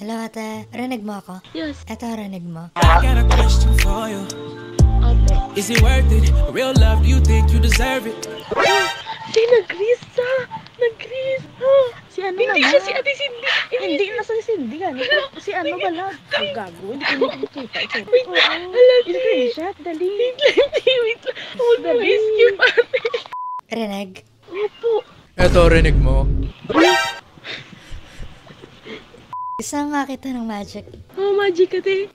Hello, ate. Rinig mo ako? Yes. Eto, rinig mo. I got a question for you. Opo. Is it worth it? Real love, do you think you deserve it? Si nag-Chris. Si ano Hindi naman? siya si Ate Cindy. Hindi na si Cindy ganito. Si ano pala? Ang gago. Hindi ko nakikita. Wait, hala, screenshot. Dali. Wait lang. Huwag mo i-skip, ate. Rinig? Opo. Eto, rinig mo. Gusto mo makita ng magic? Oh, magic ate.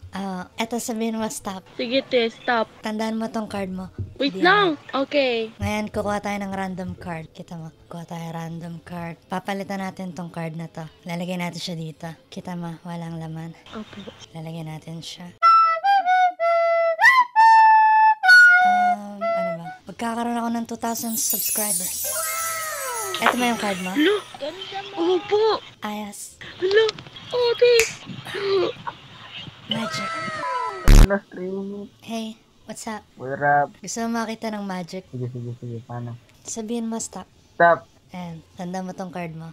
Eto, sabihin mo stop. Sige te, stop. Tandaan mo tong card mo. Wait Di lang. Okay. Ngayon, kukuha tayo ng random card. Kita mo, kukuha tayo random card. Papalitan natin tong card na to. Lalagay natin siya dito. Kita mo, walang laman. Opo. Lalagay natin siya. Ano ba? Magkakaroon ako ng 2,000 subscribers. Eto ba yung card mo? Hello. Ganda mo. Opo. Ayos. Hello. Ate. Magic. Last 3 minutes. Hey, what's up? We're up. Gusto mo makita ng magic? Sige. Paano? Sabihin mo stop. Stop. And, tanda mo tong card mo.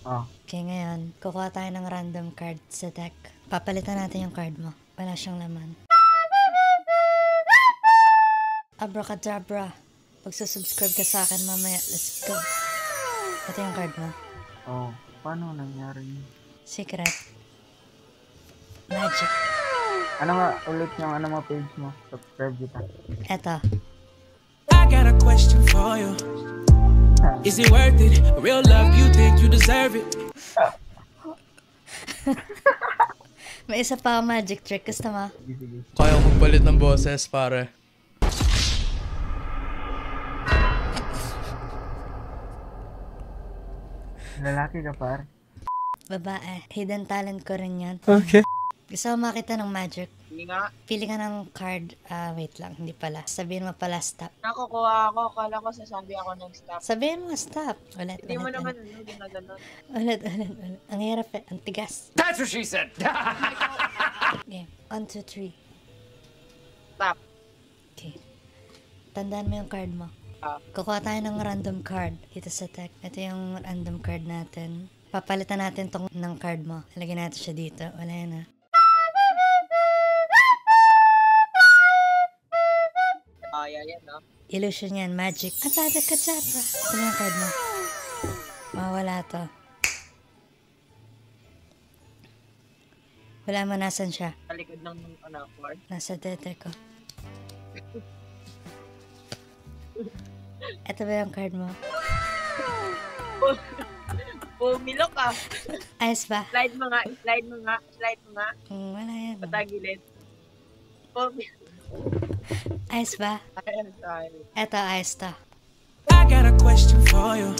Oh. Okay, ngayon, kukuha tayo ng random card sa deck. Papalitan natin yung card mo. Wala siyang laman. Abracadabra. Magsusubscribe ka sa akin mamaya. Let's go. Ito yung card mo. Oh. Paano nangyari yun? Secret. Magic. Ano nga ulit yung ano mo page mo? Subscribe kita. Eto. I got a question for you. Is it worth it? Real love, do you think you deserve it? May isa pa ako magic trick. Gusto mo? Sige. Kaya magpalit ng boses, pare. Lalaki ka par? Babae. Hidden talent ko rin yan. Okay. Gusto mo makita ng magic? Hindi nga. Pili ka ng card. Wait lang. Hindi pala. Sabihin mo pala stop. Nakukuha ako. Kala ko sasabi ako ng stop. Sabihin mo stop. Ulit. Hindi mo naman ano, ginaganon. Ulit. Ang hirap eh. Ang tigas. That's what she said. Game. 1, 2, 3. Stop. Okay. Tandaan mo yung card mo. Kukuha tayo ng random card dito sa deck. Ito yung random card natin. Papalitan natin tong ng card mo. Lagyan natin siya dito. Wala yan na. Yan, no? Illusion yan. Magic. Atada ka chapra. Ito na yung card mo. Mawala to. Wala mo nasan siya. Sa likod ng board. Nasa dete ko. Ito ba yung card mo? Pumilo ka. Ayos ba? Slide mo nga. Wala yan. Patagilid. Pumilo. Ayos ba? Ayan tayo. Eto, ayos to. I got a question for you.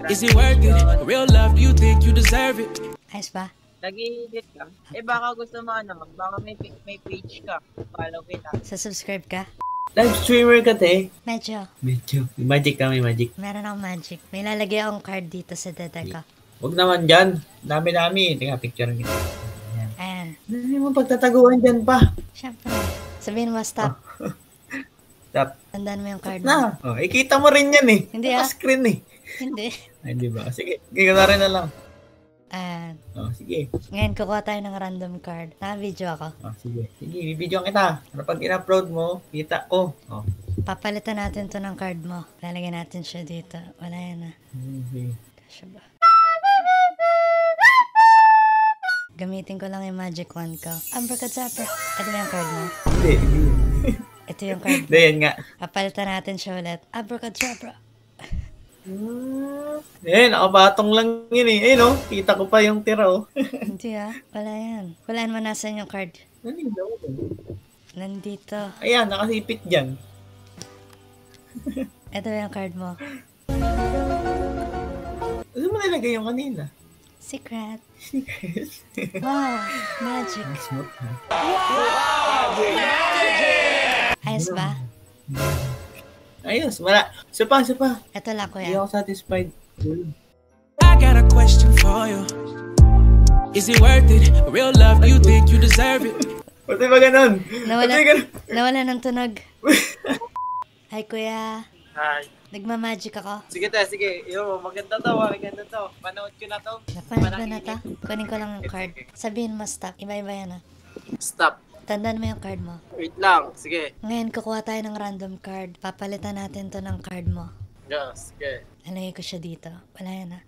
Is it worth it? Real love, do you think you deserve it? Ayos ba? Nag-i-edit ka. Baka gusto mo baka may page ka. Follow kita. Subscribe ka? Live streamer ka, te. Medyo. Medyo. May magic ka, may magic. Meron akong magic. May lalagay akong card dito sa dede ko. Huwag naman dyan. Dami-dami. Tingnan, picture kita. Ayan. Hindi mo pagtataguan dyan pa. Siyempre. Sabihin mo stop. Stop. Tandaan mo yung card mo. Na. Oh, ikita mo rin yan eh. Hindi ah. Screen eh. Hindi. Ay, di ba? Sige. Sige, rin na lang. Ayan. Oh, sige. Ngayon, kukuha tayo ng random card. Naka-video ako. Oh, sige. Sige, bibidyoan kita. Para pag in-upload mo, kita ko. Oh. Papalitan natin to ng card mo. Lalagyan natin siya dito. Wala yan na. Sige. Kasya ba? Gamitin ko lang yung magic wand ko. Abracadabra. Ito ba yung card mo? Hindi. Ito yung card mo. Hindi, yan nga. Papalitan natin siya ulit. Abracadabra. Nakabatong lang yun eh. Ayun oh, kita ko pa yung tira oh. Hindi ah. Wala yan. Walaan mo nasan yung card. Nandito. Ayan, nakasipit dyan. Ito ba yung card mo? Ano mo nilagay yung kanina? Secret. Wow. Magic. Smooth ha? Ayos ba? Ayos, wala. Isa pa. Ito lang, Hindi kuya. ako satisfied. I got a question for you. Is it worth it? Real love, do you think you deserve it? Pati ba ganun? Nawala, Pati ganun. nawala ng tunog. Hi, kuya. Hi. Nagmamagic ako. Sige te, sige. Yo, maganda to, maganda to. Panood ko na to. Napanood ko na ta. Kunin ko lang yung card. Sabihin mo stop. Iba-iba yan ah. Stop. Tandaan mo yung card mo. Wait lang, sige. Ngayon, kukuha tayo ng random card. Papalitan natin to ng card mo. Yeah, sige. Alagay ko siya dito. Wala yan ah.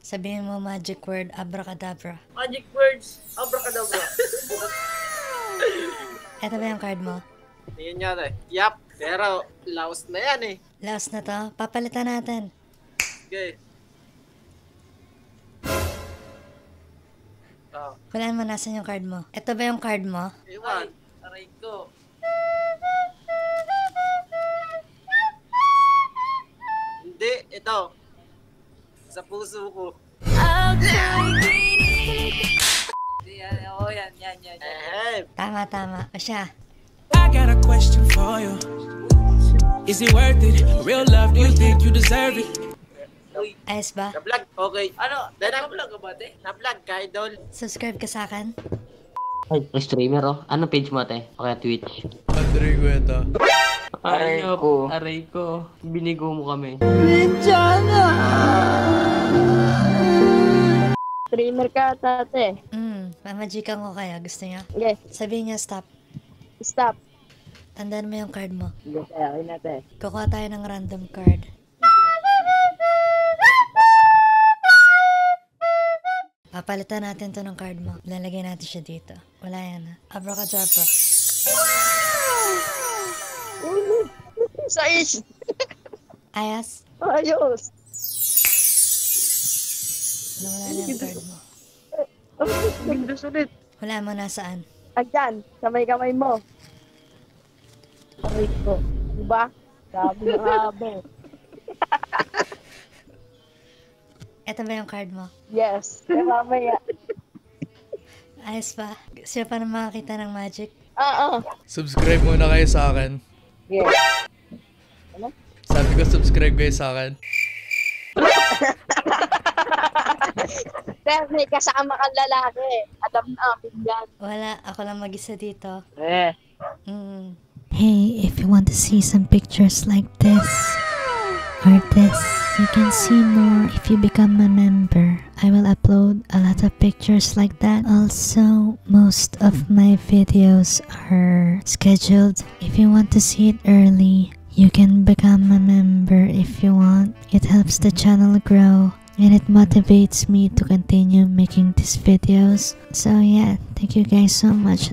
Sabihin mo magic word, abracadabra. Magic words, abracadabra. Eto ba yung card mo? Tingin niya te. Yap, pero laos na yan eh. Last na to. Papalitan natin. Okay. Oh, Wala mo, nasan yung card mo? Eto ba yung card mo? iwan. Aray ko. Hindi, ito. Sa puso ko. Yan. Tama. O siya. I got a question for you. Is it worth it? Real love, do you think you deserve it? Ayos ba? Na-vlog? Okay. Ano? Na-vlog ka ba, te? Na-vlog ka, idol. Subscribe ka sa akin? Ay, streamer oh. Ano page mo, te? O kaya Twitch? Andre Gueta. Aray ko. Aray ko. Binigo mo kami. Streamer ka, tate. Mamagikan ko kaya. Gusto niya? Yes, Sabihin niya stop. stop. Tandaan mo yung card mo. Yes, ayaw na, te. Kukuha tayo ng random card. Papalitan natin to ng card mo. Lalagay natin siya dito. Wala yan ha. Abracadabra. Sais! Ayos. Ayos! Nawala na yung card mo. Windows ulit. Wala mo nasaan. Andyan, kamay-kamay mo. Aray ko. Diba? Sabi ng habo. Ito ba yung card mo? Yes. Kaya mamaya. Ayos ba? Gusto pa na makakita ng magic? Oo. Subscribe muna kayo sa akin. Yes. Sabi ko subscribe kayo sa akin. Pero may kasama kang lalaki. Alam na akin yan. Wala. Ako lang mag-isa dito. Eh. Hey, if you want to see some pictures like this or this, you can see more if you become a member. I will upload a lot of pictures like that. Also, most of my videos are scheduled. If you want to see it early, you can become a member if you want. It helps the channel grow and it motivates me to continue making these videos. So yeah, thank you guys so much.